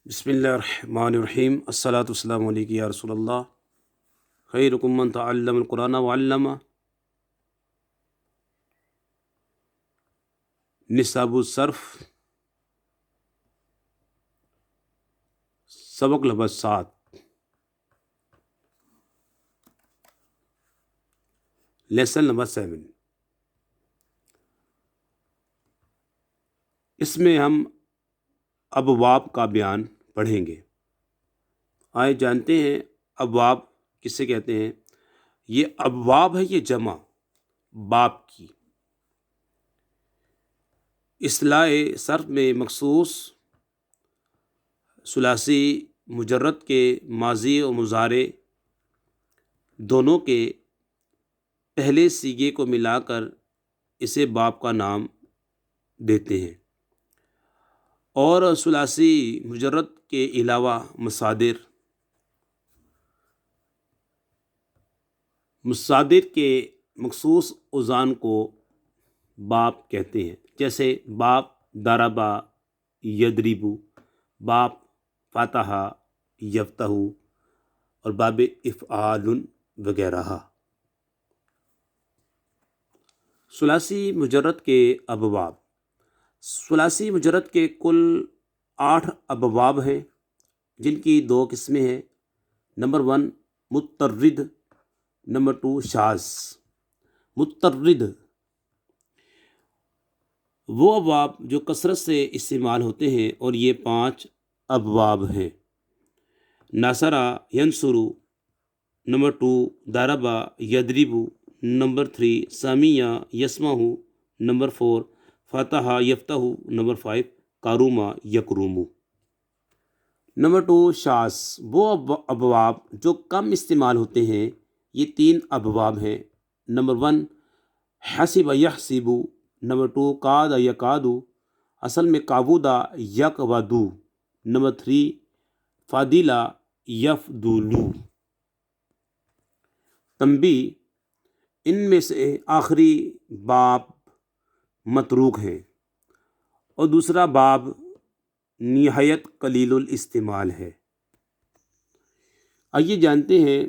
بسم اللہ الرحمن الرحیم الصلاۃ والسلام علیکم یا رسول اللہ خیرکم من تعلم القرآن وعلمہ نصاب الصرف سبق نمبر 7 لیسن نمبر 7 اس میں ہم ابواب کا بیان پڑھیں گے۔ آئے جانتے ہیں ابواب کسے کہتے ہیں؟ یہ ابواب ہے، یہ جمع باب کی۔ اصطلاح صرف میں مخصوص ثلاثی مجرد کے ماضی و مضارع دونوں کے پہلے صیغے کو ملا کر اسے باب کا نام دیتے ہیں، اور ثلاثی مجرد کے علاوہ مصادر کے مخصوص اوزان کو باب کہتے ہیں، جیسے باب ضربا یضربو، باب فتح یفتح اور باب افعال وغیرہ۔ ثلاثی مجرد کے ابواب۔ ثلاثی مجرد کے کل 8 ابواب ہیں، جن کی 2 قسمیں ہیں۔ نمبر 1 مترد، نمبر 2 شاذ۔ مترد وہ ابواب جو کثرت سے استعمال ہوتے ہیں، اور یہ 5 ابواب ہیں۔ نصرہ ینصرو، نمبر 2 ضربا یضربو، نمبر 3 سمع یسمع، نمبر 4 فتح یفتح، نمبر 5 کرم یکرم۔ نمبر 2 شاذ وہ ابواب جو کم استعمال ہوتے ہیں، یہ 3 ابواب ہیں۔ نمبر 1 حسب یحسب، نمبر 2 کاد یکاد، اصل میں کابودا یکودو، نمبر 3 فضل یفضل۔ تنبیہ: ان میں سے آخری باب متروک ہے، اور دوسرا باب نہایت قلیل الاستعمال ہے۔ آئیے جانتے ہیں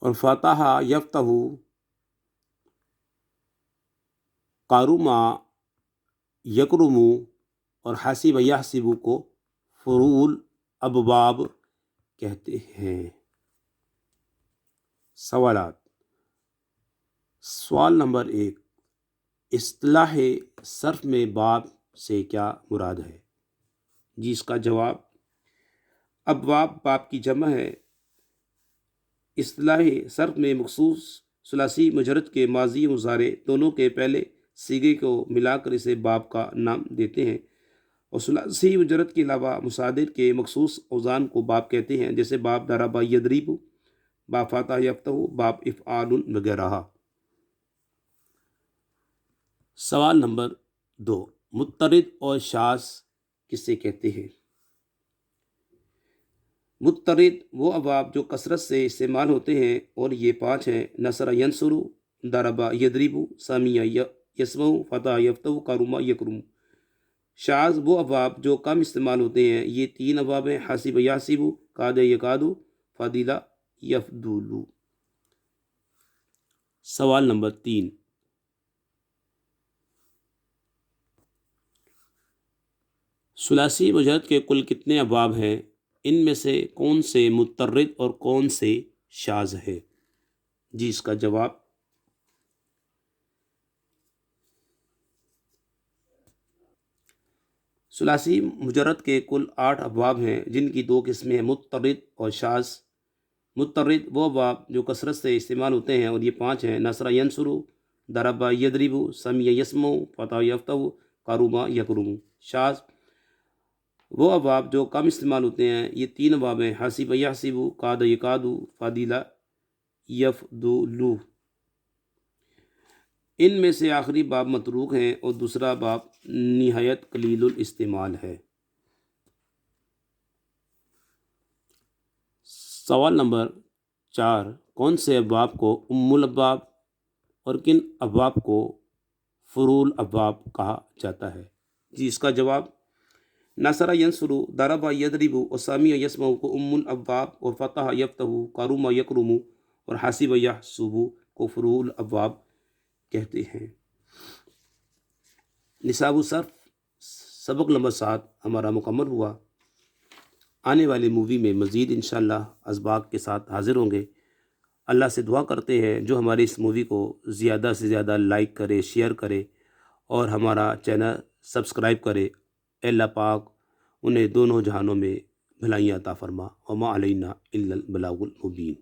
اور فتح یفتح، کرم یکرم اور حسب یحسب کو فروع الابواب کہتے ہیں۔ سوالات۔ سوال نمبر 1، اصطلاح صرف میں باب سے کیا مراد ہے؟ جی، اس کا جواب، ابواب باب کی جمع ہے۔ اصطلاح صرف میں مخصوص ثلاثی مجرد کے ماضی مضارع دونوں کے پہلے صیغے کو ملا کر اسے باب کا نام دیتے ہیں، اور ثلاثی مجرد کے علاوہ مصادر کے مخصوص اوزان کو باب کہتے ہیں، جیسے باب ضربا یضرب، باب فتح یفتح، باب افعال وغیرہ۔ سوال نمبر 2، مترد اور شاذ کسے کہتے ہیں؟ مترد وہ ابواب جو کثرت سے استعمال ہوتے ہیں، اور یہ 5 ہیں۔ نصر ینصر، ضربا یضرب، سمع یسمع، فتح یفتح، کرم یکرم۔ شاذ وہ ابواب جو کم استعمال ہوتے ہیں، یہ 3 ابواب ہیں: حاسب یحسب، کاد یکاد، فضل یفضل۔ سوال نمبر 3، ثلاثی مجرد کے کل کتنے ابواب ہیں؟ ان میں سے کون سے مترد اور کون سے شاذ ہے؟ جی اس کا جواب ثلاثی مجرد کے کل 8 ابواب ہیں، جن کی 2 قسمیں ہیں: مترد اور شاذ۔ مترد وہ ابواب جو کثرت سے استعمال ہوتے ہیں، اور یہ 5 ہیں: نصر ینصر، ضرب یضرب، سمع یسمع، فتح یفتح، کرم یکرم۔ شاذ وہ ابواب جو کم استعمال ہوتے ہیں، یہ 3 ابواب ہیں: حاسب یحسب، کاد یکاد، فضل یفضل۔ ان میں سے آخری باب متروک ہیں اور دوسرا باب نہایت قلیل الاستعمال ہے۔ سوال نمبر 4، کون سے ابواب کو ام الابواب اور کن ابواب کو فروع الابواب کہا جاتا ہے؟ جی اس کا جواب نصر ینصر، ضرب یضرب اور سمع یسمع کو ام الابواب، اور فتح یفتح، کرم یکرم اور حاسب یحسب کو فروع الابواب کہتے ہیں۔ نصاب الصرف سبق نمبر 7 ہمارا مکمل ہوا۔ آنے والے مووی میں مزید انشاءاللہ اسباق کے ساتھ حاضر ہوں گے۔ اللہ سے دعا کرتے ہیں جو ہماری اس مووی کو زیادہ سے زیادہ لائک کرے، شیئر کرے اور ہمارا چینل سبسکرائب کرے۔ اے اللہ پاک انہیں دونوں جہانوں میں بھلائیاں عطا فرما، وما علینا الا البلاغ المبین۔